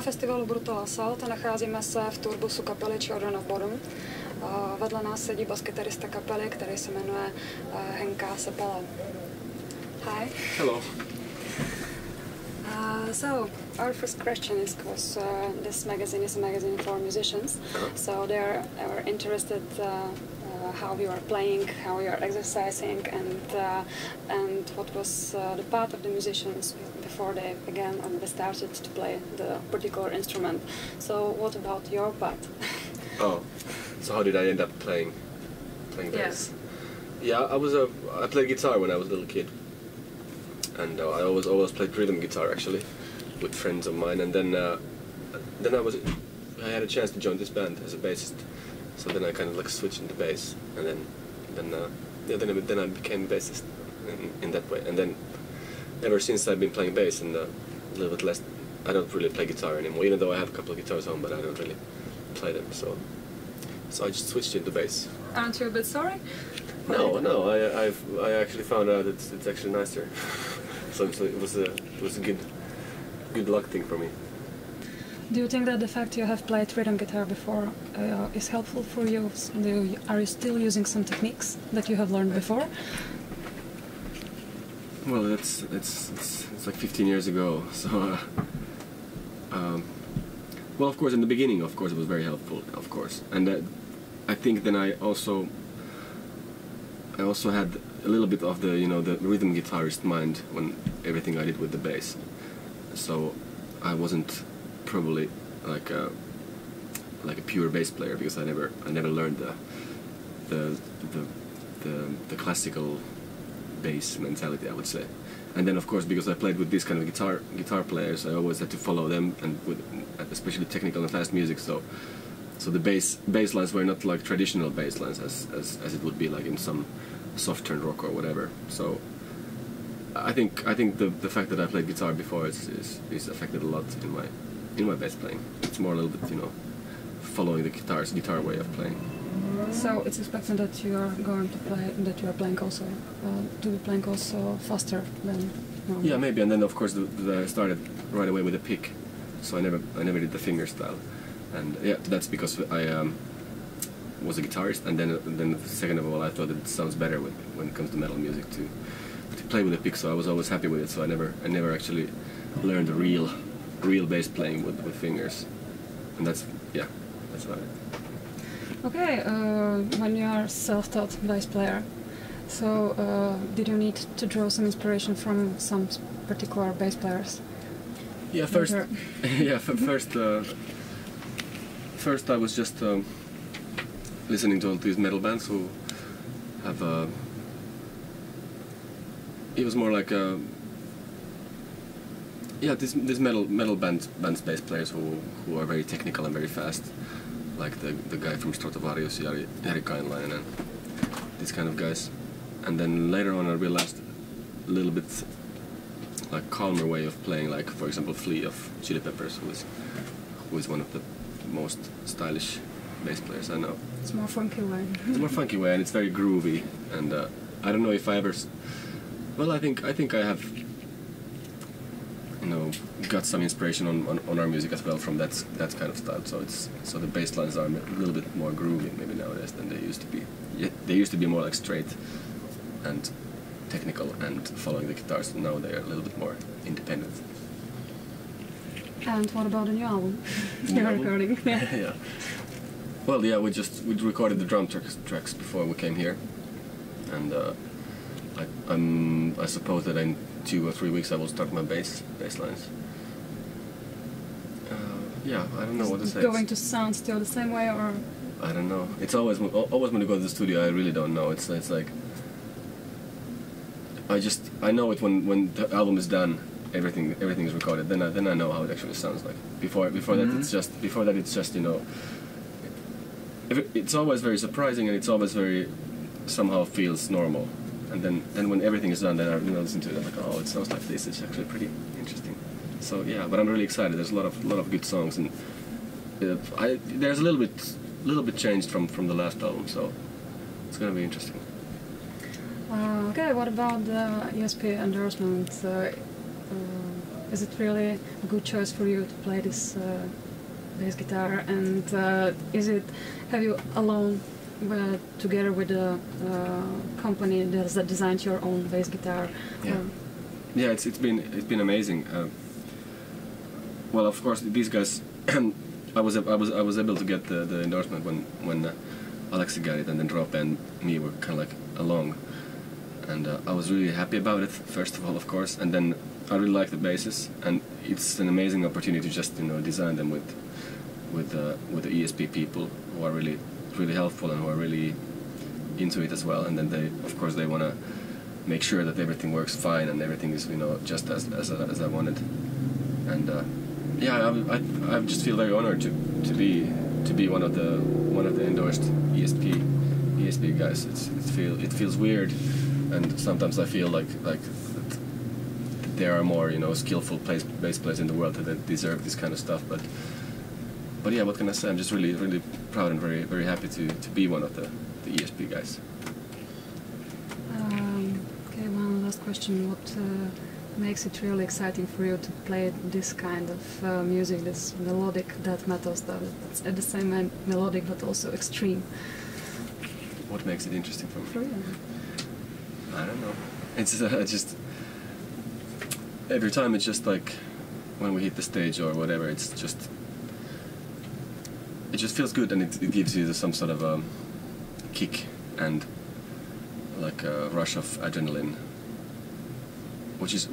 festivalu Brutal Assault a nacházíme se v turbusu kapely Children of Bodom. Vedle nás sedí baskytarista kapely, který se jmenuje Henkka Seppälä. Hi. Hello. So, our first question is, because this magazine is a magazine for musicians, so they are interested how you are playing, how you are exercising, and what was the part of the musicians before they began and they started to play the particular instrument. So, what about your part? Oh, so how did I end up playing bass? Yeah, I played guitar when I was a little kid, and I always played rhythm guitar actually with friends of mine, and then I had a chance to join this band as a bassist. So then I kind of like switched into bass, and then I became a bassist in that way. And then ever since I've been playing bass and a little bit less. I don't really play guitar anymore, even though I have a couple of guitars home, but I don't really play them. So I just switched into bass. Aren't you a bit sorry? No. I actually found out it's actually nicer. So it was a good luck thing for me. Do you think that the fact you have played rhythm guitar before is helpful for you? Are you still using some techniques that you have learned before? Well, it's like 15 years ago. So, well, of course, in the beginning, of course, it was very helpful, of course, and I think then I also had a little bit of the the rhythm guitarist mind when everything I did with the bass. So I wasn't probably like a pure bass player, because I never learned the classical bass mentality, I would say. And then of course, because I played with these kind of guitar players, I always had to follow them, and with especially technical and fast music. So the bass lines were not like traditional bass lines as it would be like in some soft turn rock or whatever. So I think the fact that I played guitar before is affected a lot in my bass playing. It's more a little bit following the guitar way of playing. So it's expected that you are going to play, that you are playing also, to be playing also faster than normal. Yeah, maybe. And then of course I started right away with a pick, so I never did the finger style, and yeah, that's because I was a guitarist, and then second of all, I thought it sounds better when it comes to metal music to play with a pick. So I was always happy with it. So I never actually learned the real bass playing with fingers, and that's about it. Okay, when you are self-taught bass player, so did you need to draw some inspiration from some particular bass players? Yeah, first I was just listening to all these metal bands who have it was more like this metal bands bass players who are very technical and very fast, like the guy from Stratovarius, Jari Kainlainen, and these kind of guys. And then later on I realized a little bit like calmer way of playing, like for example Flea of Chili Peppers, who is one of the most stylish bass players I know. It's more funky way. It's more funky way, and it's very groovy. And I don't know if I ever. Well, I think I have got some inspiration on our music as well from that kind of style. So the bass lines are a little bit more groovy maybe nowadays than they used to be. Yeah, they used to be more like straight and technical and following the guitars. Now they are a little bit more independent. And what about the new album? You're recording. Yeah. Well, yeah, we recorded the drum tracks before we came here, and I suppose that in 2 or 3 weeks I will start my bass lines. Yeah, I don't know what to say. Going to sound still the same way, or? I don't know. It's always when you go to the studio, I really don't know. It's like I know it when the album is done, everything is recorded. Then I know how it actually sounds like. Before that it's just it's always very surprising, and it's always very somehow feels normal. And then when everything is done, then I listen to it. I'm like, oh, it sounds like this. It's actually pretty interesting. So yeah, but I'm really excited. There's a lot of good songs, and there's a little bit changed from the last album. So it's gonna be interesting. Okay, what about the ESP endorsement? is it really a good choice for you to play this bass guitar? And have you alone together with a company that designed your own bass guitar? Yeah, it's been amazing. Well, of course, these guys. I was able to get the endorsement when Alexiho got it, and then Kromě and me were kind of like along, and I was really happy about it. First of all, of course, and then I really like the basses, and it's an amazing opportunity to just design them with the ESP people who are really helpful and who are really into it as well. And then they want to make sure that everything works fine and everything is just as I wanted. And yeah, I just feel very honored to be one of the endorsed ESP guys. It feels weird, and sometimes I feel like there are more skillful bass players in the world that deserve this kind of stuff. But yeah, what can I say? I'm just really proud and very happy to be one of the ESP guys. Okay, one last question. What makes it really exciting for you to play this kind of music, this melodic death metal stuff? It's at the same melodic but also extreme. What makes it interesting for me? For you? I don't know. It's just every time it's just like when we hit the stage or whatever, it just feels good, and it gives you some sort of a kick and like a rush of adrenaline, which is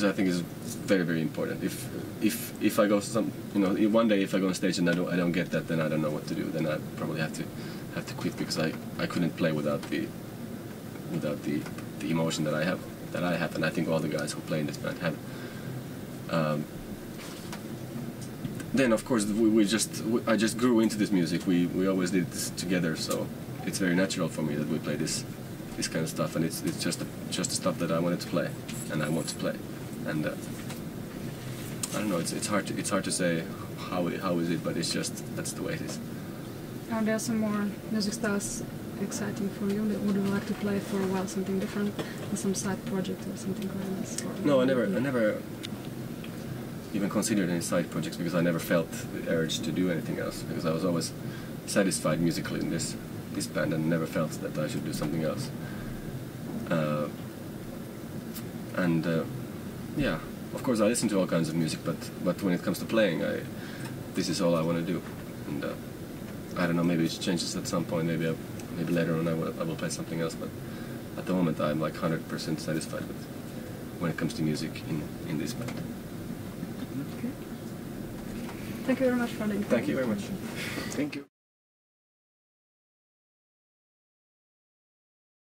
I think is very important. If I go one day if I go on stage and I don't get that, then I don't know what to do. Then I probably have to quit, because I couldn't play without the emotion that I have, and I think all the guys who play in this band have. Then of course I just grew into this music. We always did this together, so it's very natural for me that we play this kind of stuff, and it's just the stuff that I wanted to play and I want to play. And I don't know. It's hard to say how is it, but it's just that's the way it is. Are there some more music styles exciting for you? Would you like to play for a while something different, some side project or something like this? No, I never even considered any side projects, because I never felt the urge to do anything else, because I was always satisfied musically in this band and never felt that I should do something else. Yeah, of course I listen to all kinds of music, but when it comes to playing, this is all I want to do. And I don't know, maybe it changes at some point. Maybe later on I will play something else. But at the moment I'm like 100% satisfied with when it comes to music in this band. Okay. Thank you very much for the interview. Thank you very much. Thank you.